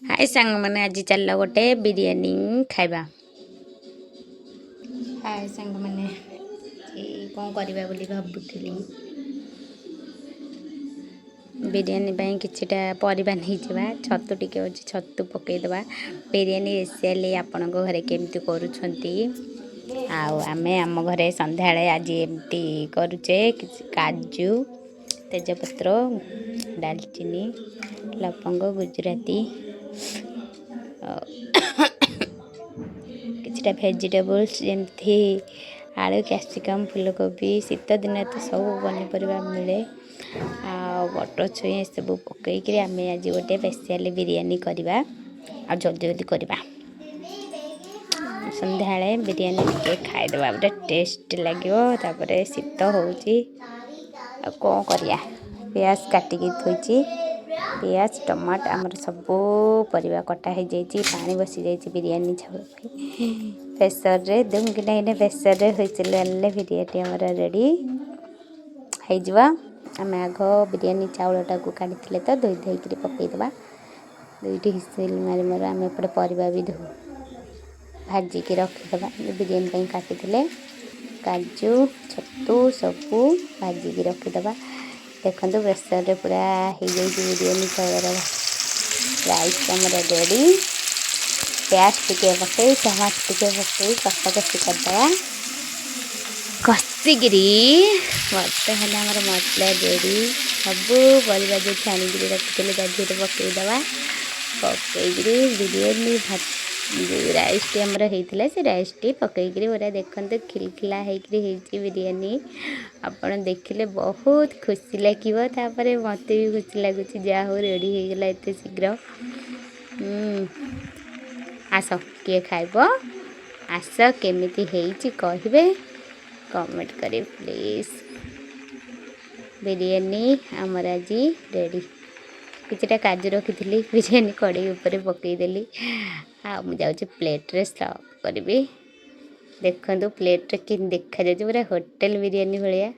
हाय सांग मैंने आज चल गोटे बिरयानी खाइबा। हाय सांग मैंने कौन करवा बोली भाबुली बिरयानी किछिटा परिबा नहीं जावा छतु टिके अच्छे छतु पकईदबा बिरयानी स्पेशली आपण घरे केमती करूछंती आमे आम घरे संध्या आज एमती करुचे काजू तेजपत्र दालचीनी लवंग गुजराती किछटा वेजिटेबल्स जमती आलू कैप्सिकम फूलकोबी शीत दिन तो सब पनीपरिया मिले आ बटर छुई सब पकईकि आम आज गोटे स्पेशल बिरयानी करवा आ जल्दी जल्दी करवा संध्या बिरयानी टे खाईदे गोटे टेस्ट लगे शीत हो कौन करिया पियाज काटिकी थोची पियाज टमाट आमर सब परिवा कटा हो जाइए पानी बसी जाइए बिरयानी चावल प्रेसर रे दुमकिना प्रेसर रे बिरयानी आमर रेडी हो आम आग बिरयानी चावलटा को काढ़ी तो धोई धोईक पकईदबा दुईटी हिसिल मारी मार आम एपटे परिवा भी धो भाजिकी रखीदबा बिरयानी काटी काजू छतु सबू भाजिकी रखीदबा देखो प्रेसर रे पूरा हो जाए बिरयानी चावल राइस आमर रेडी प्याज टिके पकई टमाटो टिके पकई कषा कषी करदे कषिकी बर्तमान आमर मसला रेडी सब परिवा जो छाणिकी रखी ता पकईदबा पकईकि बिरयानी भात राइस टी आमर होता से राइस टी पकईकि पूरा देखते खिलखिला होती बिरयानी आपड़ देखिले बहुत खुशी लगे तापर मत भी खुशी लगुच जहाँ हो रेडी हो गला एत शीघ्र आस किए खाइब आस केमिति हेइची कहिबे कमेंट करें प्लीज बिरयानी आमर आज रेडी किछटा काजू रखी बिरयानी कड़े ऊपर पकईदेली मुझे प्लेट रे सर्व करी देखो प्लेट रे कि देखा जाए पूरा होटेल बिरयानी भाया